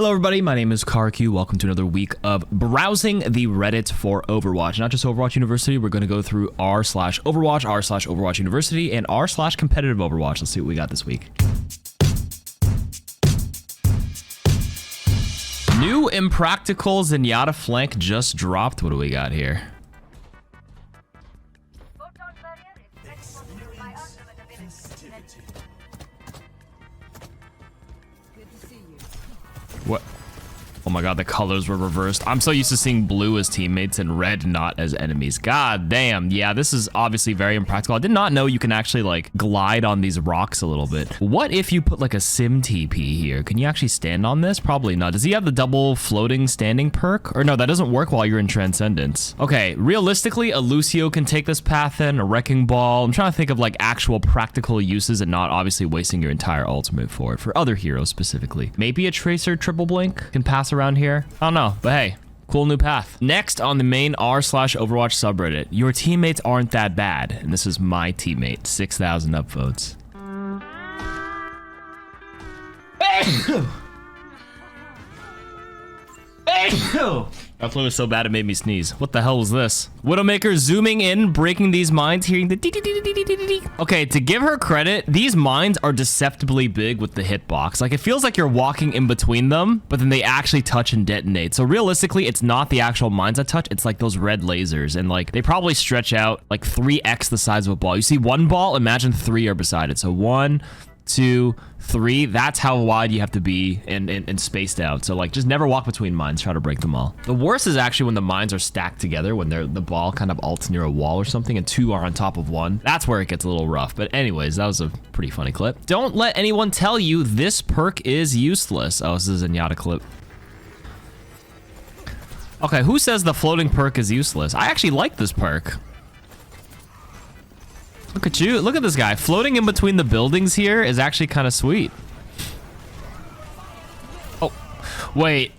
Hello everybody, my name is KarQ. Welcome to another week of browsing the Reddit for Overwatch. Not just Overwatch University, we're going to go through r/Overwatch, r/Overwatch University, and r/competitive Overwatch. Let's see what we got this week. New impractical Zenyatta flank just dropped. What do we got here? What? Oh my god, the colors were reversed. I'm so used to seeing blue as teammates and red not as enemies. God damn. Yeah, this is obviously very impractical. I did not know you can actually like glide on these rocks a little bit. What if you put like a sim TP here? Can you actually stand on this? Probably not. Does he have the double floating standing perk? Or no, that doesn't work while you're in Transcendence. Okay, realistically, a Lucio can take this path in, a Wrecking Ball. I'm trying to think of like actual practical uses and not obviously wasting your entire ultimate for it, for other heroes specifically. Maybe a Tracer triple blink can pass around here. I don't know, but hey, cool new path. Next on the main r/Overwatch subreddit, your teammates aren't that bad. And this is my teammate, 6,000 upvotes. That flu was so bad it made me sneeze. What the hell was this? Widowmaker zooming in, breaking these mines, hearing the dee dee dee dee dee dee dee. Okay, to give her credit, these mines are deceptively big with the hitbox. Like, it feels like you're walking in between them, but then they actually touch and detonate. So realistically, it's not the actual mines that touch, it's like those red lasers. And like, they probably stretch out like 3x the size of a ball. You see one ball, imagine 3 are beside it. So 1, 2, 3, that's how wide you have to be and spaced out. So like, just never walk between mines, try to break them all. The worst is actually when the mines are stacked together, when the ball kind of ults near a wall or something and 2 are on top of 1. That's where it gets a little rough. But anyways, that was a pretty funny clip. Don't let anyone tell you this perk is useless. Oh, this is a Zenyatta clip. Okay, who says the floating perk is useless? I actually like this perk. Look at you. Look at this guy. Floating in between the buildings here is actually kind of sweet. Oh, wait.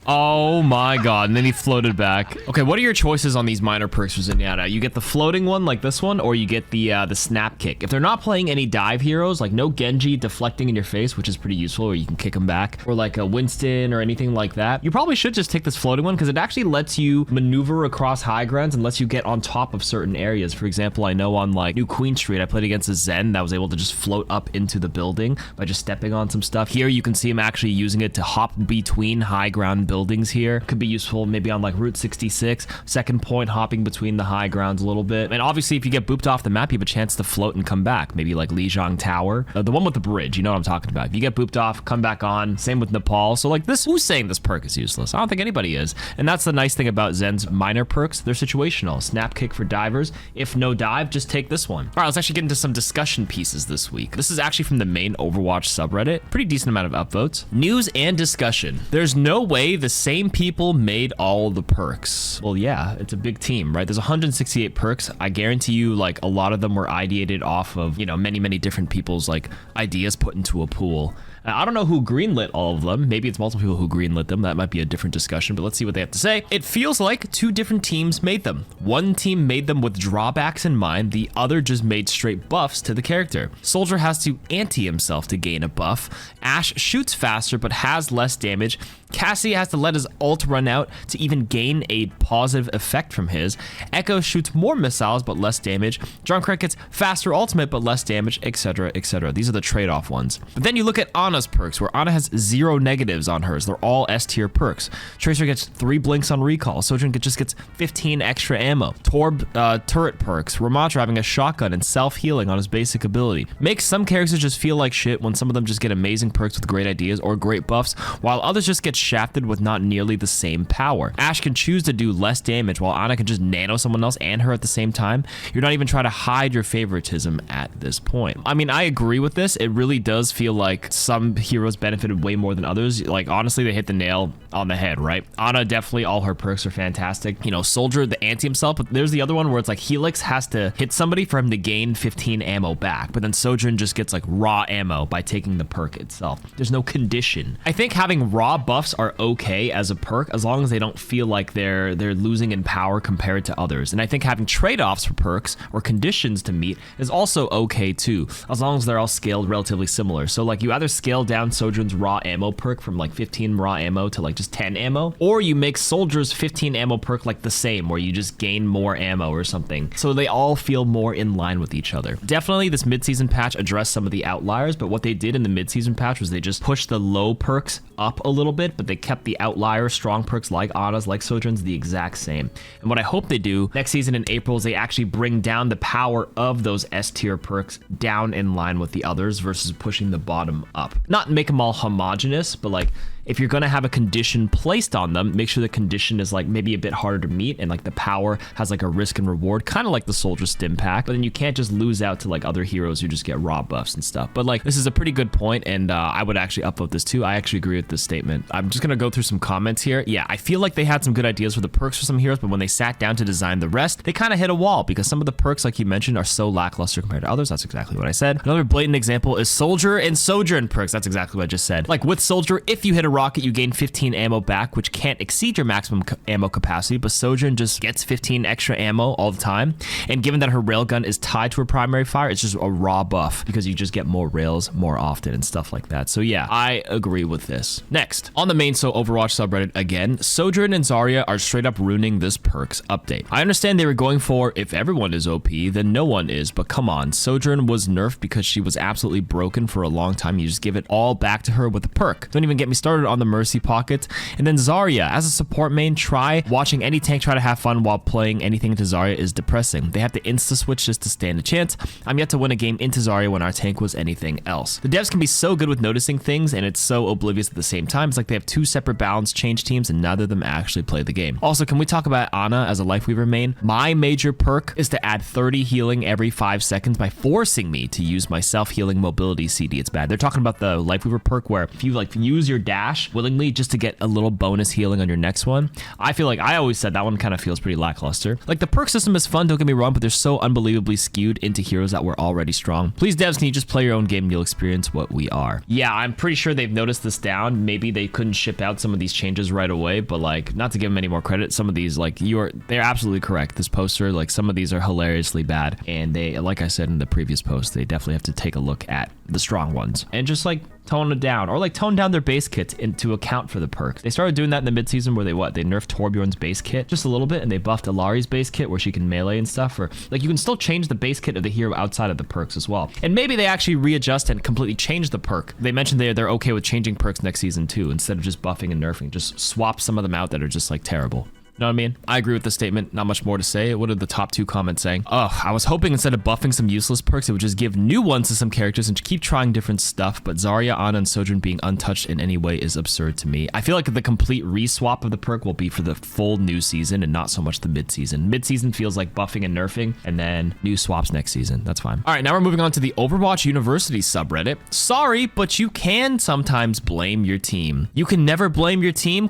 Oh my god. And then he floated back. Okay, what are your choices on these minor perks for Zenyatta? You get the floating one like this one, or you get the snap kick. If they're not playing any dive heroes, like no Genji deflecting in your face, which is pretty useful, or you can kick them back, or like a Winston or anything like that, you probably should just take this floating one because it actually lets you maneuver across high grounds and lets you get on top of certain areas. For example, I know on like New Queen Street, I played against a Zen that was able to just float up into the building by just stepping on some stuff. Here you can see him actually using it to hop between high ground buildings here. Could be useful maybe on like Route 66, second point, hopping between the high grounds a little bit. And obviously if you get booped off the map, you have a chance to float and come back. Maybe like Lijiang Tower, the one with the bridge, you know what I'm talking about. If you get booped off, come back on. Same with Nepal. So like this, who's saying this perk is useless? I don't think anybody is. And that's the nice thing about Zen's minor perks. They're situational. Snap kick for divers. If no dive, just take this one. All right, let's actually get into some discussion pieces this week. This is actually from the main Overwatch subreddit. Pretty decent amount of upvotes. News and discussion. There's no way the same people made all the perks. Well, yeah, it's a big team, right? There's 168 perks. I guarantee you, like, a lot of them were ideated off of, you know, many different people's like ideas put into a pool. I don't know who greenlit all of them. Maybe it's multiple people who greenlit them. That might be a different discussion, but let's see what they have to say. It feels like 2 different teams made them. One team made them with drawbacks in mind. The other just made straight buffs to the character. Soldier has to ante himself to gain a buff. Ashe shoots faster, but has less damage. Cassidy has to let his ult run out to even gain a positive effect from his. Echo shoots more missiles, but less damage. Junkrat gets faster ultimate, but less damage, etc., etc. These are the trade-off ones. But then you look at Ana's perks, where Ana has 0 negatives on hers. They're all S-tier perks. Tracer gets 3 blinks on recall. Sojourn just gets 15 extra ammo. Torb turret perks. Ramatra having a shotgun and self-healing on his basic ability. Makes some characters just feel like shit when some of them just get amazing perks with great ideas or great buffs, while others just get shafted with not nearly the same power. Ashe can choose to do less damage, while Ana can just nano someone else and her at the same time. You're not even trying to hide your favoritism at this point. I mean, I agree with this. It really does feel like some heroes benefited way more than others. Like, honestly, they hit the nail on the head, right? Ana, definitely, all her perks are fantastic. You know, Soldier, the anti himself, but there's the other one where it's like Helix has to hit somebody for him to gain 15 ammo back, but then Sojourn just gets like raw ammo by taking the perk itself. There's no condition. I think having raw buffs buffs are okay as a perk as long as they don't feel like they're losing in power compared to others. And I think having trade-offs for perks or conditions to meet is also okay too, as long as they're all scaled relatively similar. So like you either scale down Sojourn's raw ammo perk from like 15 raw ammo to like just 10 ammo, or you make Soldier's 15 ammo perk like the same, where you just gain more ammo or something. So they all feel more in line with each other. Definitely this mid-season patch addressed some of the outliers, but what they did in the mid-season patch was they just pushed the low perks up a little bit, but they kept the outlier strong perks like Ana's, like Sojourn's, the exact same. And what I hope they do next season in April is they actually bring down the power of those S tier perks down in line with the others versus pushing the bottom up. Not make them all homogenous, but like if you're going to have a condition placed on them, make sure the condition is like maybe a bit harder to meet and like the power has like a risk and reward, kind of like the Soldier stim pack, but then you can't just lose out to like other heroes who just get raw buffs and stuff. But like this is a pretty good point, and I would actually upvote this too. I actually agree with this statement. I'm just going to go through some comments here. Yeah, I feel like they had some good ideas for the perks for some heroes, but when they sat down to design the rest, they kind of hit a wall because some of the perks, like you mentioned, are so lackluster compared to others. That's exactly what I said. Another blatant example is Soldier and Sojourn perks. That's exactly what I just said. Like with Soldier, if you hit a rocket, you gain 15 ammo back, which can't exceed your maximum ammo capacity, but Sojourn just gets 15 extra ammo all the time. And given that her railgun is tied to her primary fire, it's just a raw buff because you just get more rails more often and stuff like that. So yeah, I agree with this. Next, on the main Overwatch subreddit again, Sojourn and Zarya are straight up ruining this perks update. I understand they were going for if everyone is OP, then no one is, but come on, Sojourn was nerfed because she was absolutely broken for a long time. You just give it all back to her with a perk. Don't even get me started on the Mercy pocket. And then Zarya, as a support main, try watching any tank try to have fun while playing anything into Zarya is depressing. They have to insta-switch just to stand a chance. I'm yet to win a game into Zarya when our tank was anything else. The devs can be so good with noticing things, and it's so oblivious at the same time. It's like they have two separate balance change teams, and neither of them actually play the game. Also, can we talk about Ana as a Lifeweaver main? My major perk is to add 30 healing every 5 seconds by forcing me to use my self-healing mobility CD. It's bad. They're talking about the Lifeweaver perk where if you like use your dash willingly just to get a little bonus healing on your next one. I feel like I always said that one kind of feels pretty lackluster. Like the perk system is fun, don't get me wrong, but they're so unbelievably skewed into heroes that were already strong. Please devs, can you just play your own game and you'll experience what we are. Yeah, I'm pretty sure they've noticed this down. Maybe they couldn't ship out some of these changes right away, but like not to give them any more credit, some of these like they're absolutely correct. This poster, like some of these are hilariously bad, and they, like I said in the previous post, they definitely have to take a look at the strong ones and just like tone it down, or like tone down their base kit to account for the perks. They started doing that in the mid-season where they nerfed Torbjorn's base kit just a little bit, and they buffed Ilari's base kit where she can melee and stuff, or like you can still change the base kit of the hero outside of the perks as well. And maybe they actually readjust and completely change the perk. They mentioned they're okay with changing perks next season too, instead of just buffing and nerfing. Just swap some of them out that are just like terrible. You know what I mean? I agree with the statement. Not much more to say. What are the top 2 comments saying? Oh, I was hoping instead of buffing some useless perks, it would just give new ones to some characters and keep trying different stuff, but Zarya, Ana, and Sojourn being untouched in any way is absurd to me. I feel like the complete re-swap of the perk will be for the full new season and not so much the mid-season. Mid-season feels like buffing and nerfing, and then new swaps next season. That's fine. All right, now we're moving on to the OverwatchUniversity subreddit. Sorry, but you can sometimes blame your team. You can never blame your team? ?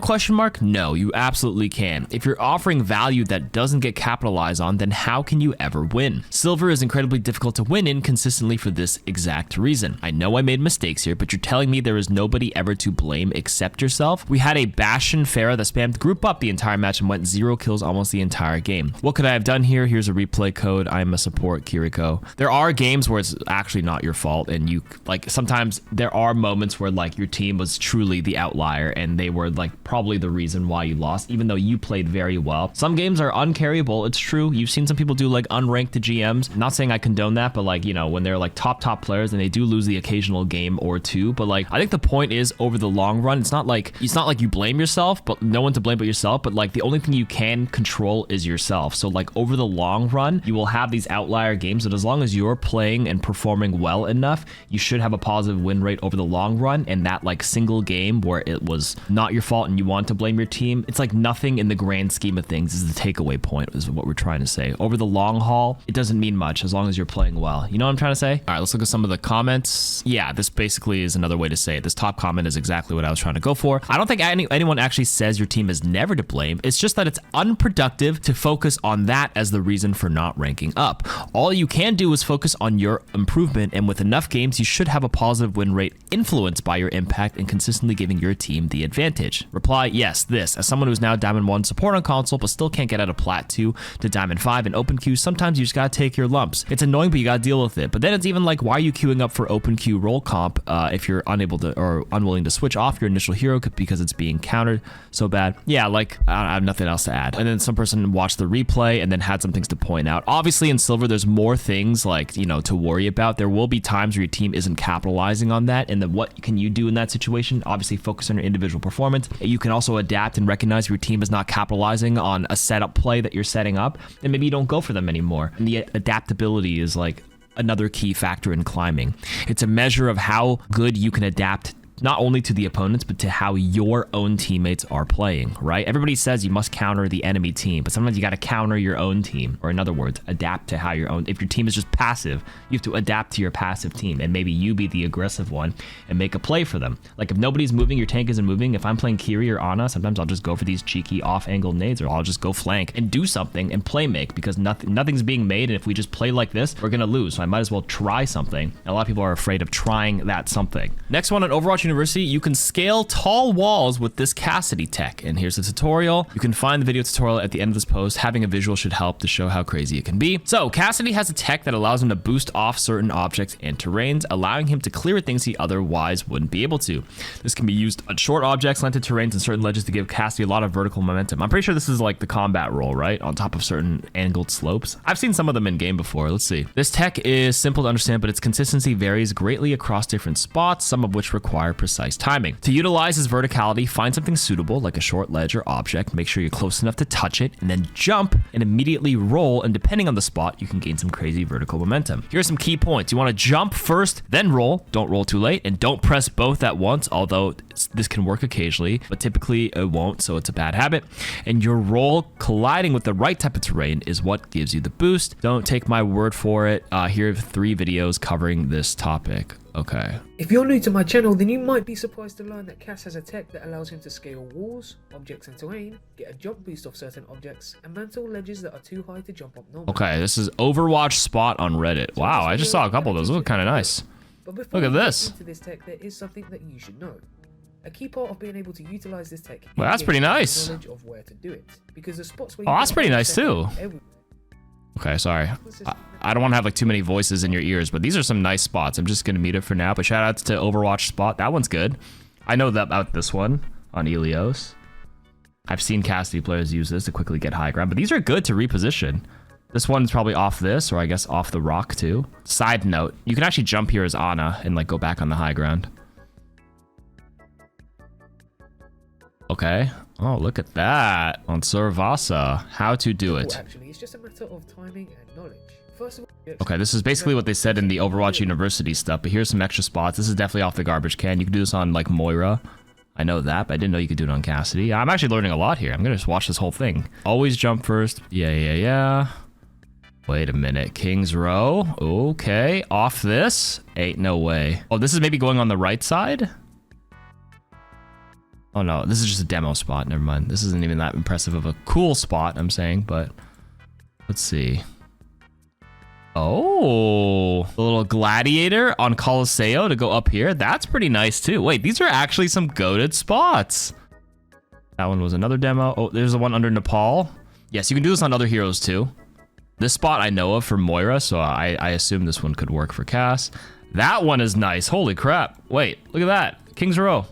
No, you absolutely can. If you're offering value that doesn't get capitalized on, then how can you ever win? Silver is incredibly difficult to win in consistently for this exact reason. I know I made mistakes here, but you're telling me there is nobody ever to blame except yourself? We had a Bastion Pharah that spammed group up the entire match and went 0 kills almost the entire game. What could I have done here? Here's a replay code. I'm a support, Kiriko. There are games where it's actually not your fault, and you like sometimes there are moments where like your team was truly the outlier and they were like probably the reason why you lost, even though you played very well. Some games are uncarryable. It's true. You've seen some people do like unranked to GMs. Not saying I condone that, but like, you know, when they're like top players and they do lose the occasional game or two. But like, I think the point is over the long run, it's not like you blame yourself, but no one to blame but yourself. But like the only thing you can control is yourself. So like over the long run, you will have these outlier games, but as long as you're playing and performing well enough, you should have a positive win rate over the long run. And that like single game where it was not your fault and you want to blame your team, it's like nothing in the grand grand scheme of things is the takeaway point, is what we're trying to say. Over the long haul, it doesn't mean much as long as you're playing well. You know what I'm trying to say? All right, let's look at some of the comments. Yeah, this basically is another way to say it. This top comment is exactly what I was trying to go for. I don't think anyone actually says your team is never to blame. It's just that it's unproductive to focus on that as the reason for not ranking up. All you can do is focus on your improvement, and with enough games, you should have a positive win rate influenced by your impact and consistently giving your team the advantage. Reply, yes, this. As someone who's now Diamond 1 support on console, but still can't get out of Plat 2 to Diamond 5 and OpenQ, sometimes you just gotta take your lumps. It's annoying, but you gotta deal with it. But then it's even like, why are you queuing up for OpenQ role comp if you're unable to or unwilling to switch off your initial hero because it's being countered so bad? Yeah, like, I have nothing else to add. And then some person watched the replay and then had some things to point out. Obviously in Silver, there's more things like, you know, to worry about. There will be times where your team isn't capitalizing on that, and then what can you do in that situation? Obviously focus on your individual performance. You can also adapt and recognize your team is not capitalizing on a setup play that you're setting up, and maybe you don't go for them anymore. And the adaptability is like another key factor in climbing. It's a measure of how good you can adapt not only to the opponents, but to how your own teammates are playing, right? Everybody says you must counter the enemy team, but sometimes you got to counter your own team, or in other words, adapt to how your own, if your team is just passive, you have to adapt to your passive team, and maybe you be the aggressive one and make a play for them. Like if nobody's moving, your tank isn't moving. If I'm playing Kiri or Ana, sometimes I'll just go for these cheeky off-angle nades, or I'll just go flank and do something and play make, because nothing's being made, and if we just play like this, we're gonna lose. So I might as well try something. And a lot of people are afraid of trying that something. Next one on OverwatchUniversity, you can scale tall walls with this Cassidy tech. And here's the tutorial. You can find the video tutorial at the end of this post. Having a visual should help to show how crazy it can be. So Cassidy has a tech that allows him to boost off certain objects and terrains, allowing him to clear things he otherwise wouldn't be able to. This can be used on short objects, lented terrains, and certain ledges to give Cassidy a lot of vertical momentum. I'm pretty sure this is like the combat roll, right? On top of certain angled slopes. I've seen some of them in game before. Let's see. This tech is simple to understand, but its consistency varies greatly across different spots, some of which require precise timing. To utilize his verticality, find something suitable like a short ledge or object, make sure you're close enough to touch it, and then jump and immediately roll, and depending on the spot, you can gain some crazy vertical momentum. Here are some key points. You want to jump first, then roll. Don't roll too late, and don't press both at once, although this can work occasionally, but typically it won't, so it's a bad habit. And your roll colliding with the right type of terrain is what gives you the boost. Don't take my word for it. Here are 3 videos covering this topic. Okay. If you're new to my channel, then you might be surprised to learn that Cass has a tech that allows him to scale walls, objects and terrain, get a jump boost off certain objects, and mantle ledges that are too high to jump up normally. Okay, this is Overwatch spot on Reddit. Wow, I just saw a couple of those. They look kind of nice. But before look at this. Into this tech, there is something that you should know. A key part of being able to utilize this tech. Well, that's pretty nice. Knowledge of where to do it, because the spots where that's pretty nice too. Okay, sorry. I don't want to have like too many voices in your ears, but these are some nice spots. I'm just going to mute it for now, but shout out to Overwatch spot. That one's good. I know that about this one on Elios. I've seen Cassidy players use this to quickly get high ground, but these are good to reposition. This one's probably off this, or I guess off the rock too. Side note, you can actually jump here as Ana and like go back on the high ground. Okay. Oh, look at that on Survasa. How to do it. Actually, it's just a matter of timing and knowledge. First of all, okay, this is basically what they said in the OverwatchUniversity stuff, but here's some extra spots. This is definitely off the garbage can. You can do this on like Moira. I know that, but I didn't know you could do it on Cassidy. I'm actually learning a lot here. I'm gonna just watch this whole thing. Always jump first. Yeah. Wait a minute. King's Row. Okay. Off this. Ain't no way. Oh, this is maybe going on the right side? Oh no, this is just a demo spot. Never mind. This isn't even that impressive of a cool spot, I'm saying, but let's see. Oh, the little gladiator on Colosseo to go up here. That's pretty nice too. Wait, these are actually some goated spots. That one was another demo. Oh, there's the one under Nepal. Yes, you can do this on other heroes too. This spot I know of for Moira, so I assume this one could work for Cass. That one is nice. Holy crap. Wait, look at that. King's Row.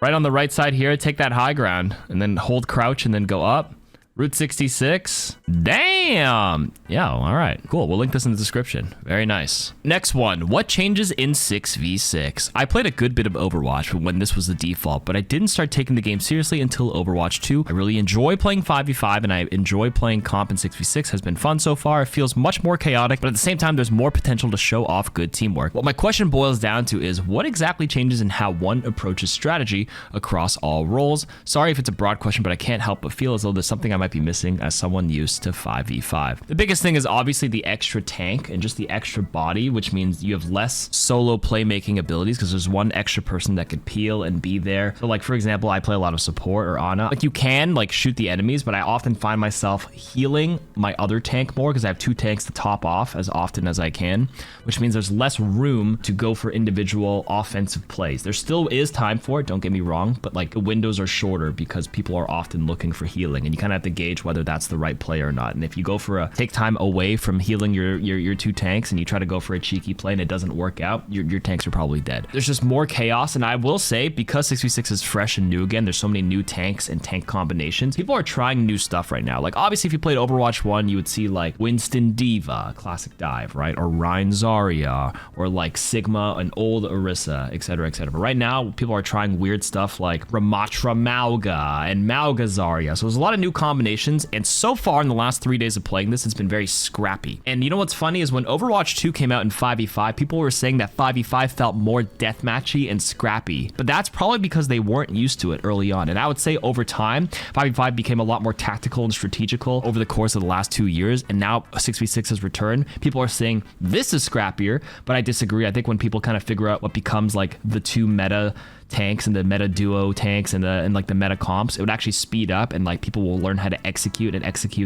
Right on the right side here, take that high ground and then hold crouch and then go up. Route 66. Damn. Yeah, all right. Cool. We'll link this in the description. Very nice. Next one. What changes in 6v6? I played a good bit of Overwatch when this was the default, but I didn't start taking the game seriously until Overwatch 2. I really enjoy playing 5v5 and I enjoy playing comp in 6v6. Has been fun so far. It feels much more chaotic, but at the same time, there's more potential to show off good teamwork. What my question boils down to is what exactly changes in how one approaches strategy across all roles? Sorry if it's a broad question, but I can't help but feel as though there's something I might be missing as someone used to 5v5. The biggest thing is obviously the extra tank and just the extra body, which means you have less solo playmaking abilities because there's one extra person that could peel and be there. So like, for example, I play a lot of support or Ana. Like you can like shoot the enemies, but I often find myself healing my other tank more because I have two tanks to top off as often as I can, which means there's less room to go for individual offensive plays. There still is time for it, don't get me wrong, but like the windows are shorter because people are often looking for healing and you kind of have to gauge whether that's the right play or not. And if you go for a take time away from healing your two tanks and you try to go for a cheeky play and it doesn't work out, your tanks are probably dead. There's just more chaos, and I will say because 6v6 is fresh and new again, there's so many new tanks and tank combinations. People are trying new stuff right now. Like obviously if you played Overwatch 1, you would see like Winston Diva, classic dive, right? Or Ryan Zarya, or like Sigma, an old Orisa, etc., etc. But right now, people are trying weird stuff like Ramatra Mauga and Mauga Zarya. So there's a lot of new combinations, and so far in the last 3 days of playing this, it's been very scrappy. And you know what's funny is when Overwatch 2 came out in 5v5, people were saying that 5v5 felt more deathmatchy and scrappy. But that's probably because they weren't used to it early on. And I would say over time, 5v5 became a lot more tactical and strategical over the course of the last 2 years. And now 6v6 has returned. People are saying this is scrappier, but I disagree. I think when people kind of figure out what becomes like the two meta tanks and the meta duo tanks and like the meta comps, it would actually speed up, and like people will learn how to execute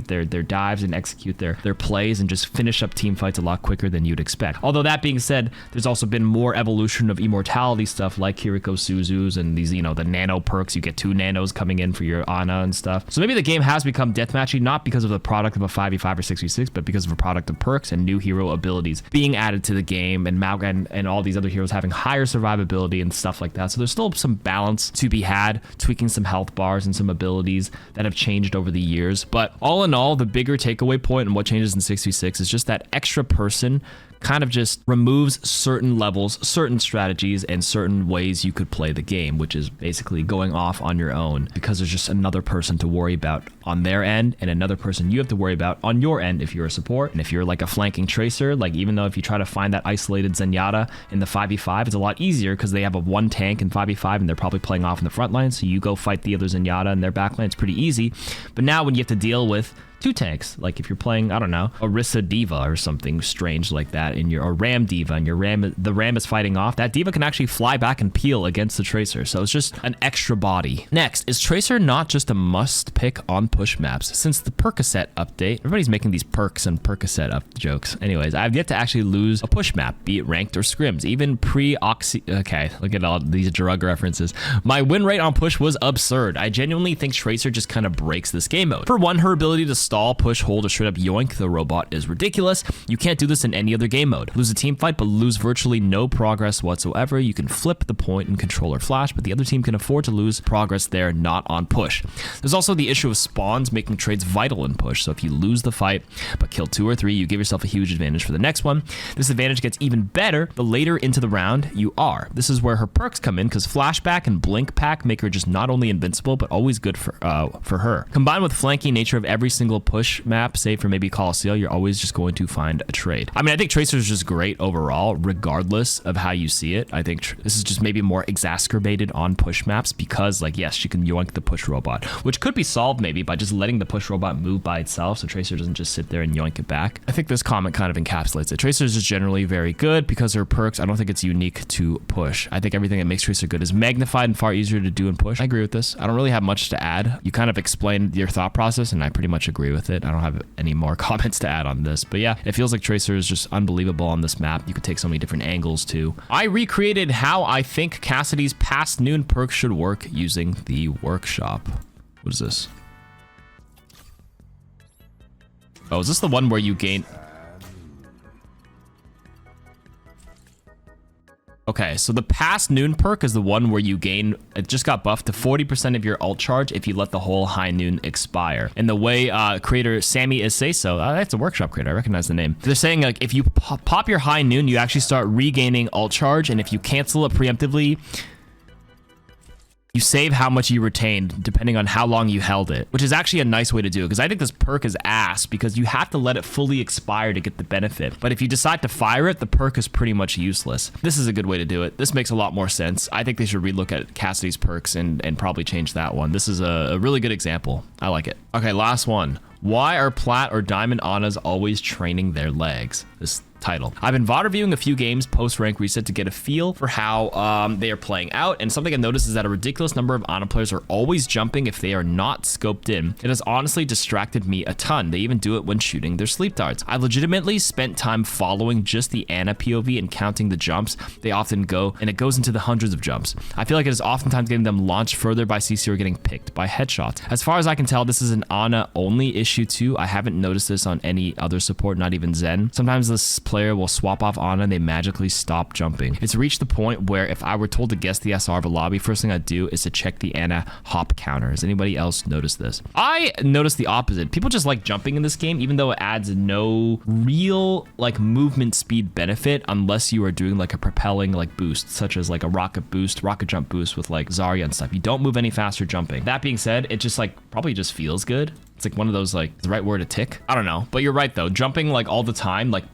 their dives and execute their plays and just finish up team fights a lot quicker than you'd expect. Although that being said, there's also been more evolution of immortality stuff like Kiriko Suzu's and these, you know, the nano perks. You get 2 nanos coming in for your Ana and stuff. So maybe the game has become deathmatchy, not because of the product of a 5v5 or 6v6, but because of a product of perks and new hero abilities being added to the game, and Mauga and all these other heroes having higher survivability and stuff like that. So there's still some balance to be had, tweaking some health bars and some abilities that have changed over the years. But all in all, the bigger takeaway point and what changes in 6v6 is just that extra person kind of just removes certain levels, certain strategies, and certain ways you could play the game, which is basically going off on your own because there's just another person to worry about on their end and another person you have to worry about on your end if you're a support. And if you're like a flanking tracer, like even though if you try to find that isolated Zenyatta in the 5v5, it's a lot easier because they have a 1 tank in 5v5 and they're probably playing off in the front line, so you go fight the other Zenyatta in their back line. It's pretty easy. But now when you have to deal with 2 tanks, like if you're playing, I don't know, Orisa Diva or something strange like that, in your, or Ram Diva, and the Ram is fighting off, that Diva can actually fly back and peel against the Tracer, so it's just an extra body. Next, is Tracer not just a must pick on push maps? Since the Percocet update, everybody's making these perks and Percocet up jokes. Anyways, I've yet to actually lose a push map, be it ranked or scrims, even pre-oxy. Okay, look at all these drug references. My win rate on push was absurd. I genuinely think Tracer just kind of breaks this game mode. For one, her ability to stall, push, hold, or straight up yoink the robot is ridiculous. You can't do this in any other game mode. Lose a team fight, but lose virtually no progress whatsoever. You can flip the point and controller flash, but the other team can afford to lose progress there, not on push. There's also the issue of spawns making trades vital in push, so if you lose the fight, but kill 2 or 3, you give yourself a huge advantage for the next one. This advantage gets even better the later into the round you are. This is where her perks come in, because flashback and blink pack make her just not only invincible, but always good for her. Combined with flanky nature of every single push map, save for maybe Coliseum, you're always just going to find a trade. I mean, I think Tracer is just great overall, regardless of how you see it. I think this is just maybe more exacerbated on push maps because, like, yes, she can yoink the push robot, which could be solved maybe by just letting the push robot move by itself so Tracer doesn't just sit there and yoink it back. I think this comment kind of encapsulates it. Tracer is just generally very good because her perks, I don't think it's unique to push. I think everything that makes Tracer good is magnified and far easier to do in push. I agree with this. I don't really have much to add. You kind of explained your thought process and I pretty much agree with it. I don't have any more comments to add on this, but yeah, it feels like Tracer is just unbelievable on this map. You could take so many different angles too. I recreated how I think Cassidy's past noon perk should work using the workshop. What is this? Oh, is this the one where you gain... Okay, so the past noon perk is the one where you gain, it just got buffed to 40% of your ult charge if you let the whole high noon expire. And the way creator Sammy is say so, that's a workshop creator, I recognize the name. They're saying like if you pop your high noon, you actually start regaining ult charge, and if you cancel it preemptively, you save how much you retained depending on how long you held it, which is actually a nice way to do it, because I think this perk is ass because you have to let it fully expire to get the benefit. But if you decide to fire it, the perk is pretty much useless. This is a good way to do it. This makes a lot more sense. I think they should relook at Cassidy's perks and probably change that one. This is a really good example. I like it. Okay, last one. Why are Plat or Diamond Annas always training their legs? This title. I've been VOD reviewing a few games post-rank reset to get a feel for how they are playing out, and something I noticed is that a ridiculous number of Ana players are always jumping if they are not scoped in. It has honestly distracted me a ton. They even do it when shooting their sleep darts. I legitimately spent time following just the Ana POV and counting the jumps they often go, and it goes into the hundreds of jumps. I feel like it is oftentimes getting them launched further by CC or getting picked by headshots. As far as I can tell, this is an Ana only issue too. I haven't noticed this on any other support, not even Zen. Sometimes this player will swap off Ana and they magically stop jumping. It's reached the point where if I were told to guess the SR of a lobby, first thing I'd do is to check the Ana hop counter. Has anybody else noticed this? I noticed the opposite. People just like jumping in this game, even though it adds no real like movement speed benefit unless you are doing like a propelling like boost, such as like a rocket jump boost with like Zarya and stuff. You don't move any faster jumping. That being said, it just like probably just feels good. It's like one of those, like, the right word, a tick? I don't know, but you're right though. Jumping like all the time like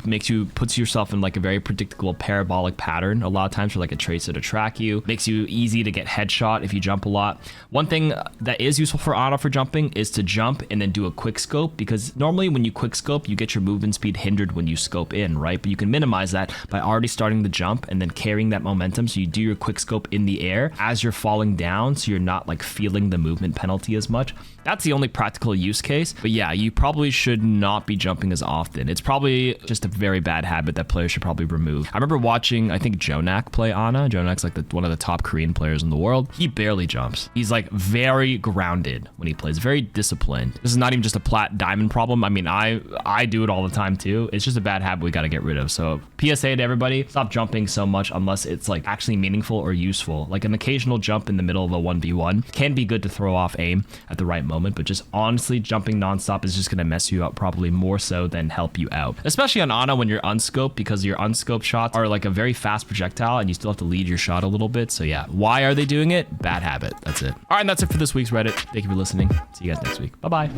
puts yourself in like a very predictable parabolic pattern a lot of times for like a tracer to track you. Makes you easy to get headshot if you jump a lot. One thing that is useful for Ana for jumping is to jump and then do a quick scope, because normally when you quick scope, you get your movement speed hindered when you scope in, right? But you can minimize that by already starting the jump and then carrying that momentum, so you do your quick scope in the air as you're falling down, so you're not like feeling the movement penalty as much. That's the only practical use case. But yeah, you probably should not be jumping as often. It's probably just a very bad habit that players should probably remove. I remember watching, I think, Jonak play Ana. Jonak's like one of the top Korean players in the world. He barely jumps. He's like very grounded when he plays, very disciplined. This is not even just a Plat Diamond problem. I mean, I do it all the time too. It's just a bad habit we got to get rid of. So PSA to everybody, stop jumping so much unless it's like actually meaningful or useful. Like an occasional jump in the middle of a 1v1 can be good to throw off aim at the right moment, but just honestly jumping nonstop is just going to mess you up probably more so than help you out, especially on Ana when you're unscoped, because your unscoped shots are like a very fast projectile and you still have to lead your shot a little bit. So yeah, why are they doing it? Bad habit. That's it. All right, and that's it for this week's Reddit. Thank you for listening. See you guys next week. Bye-bye.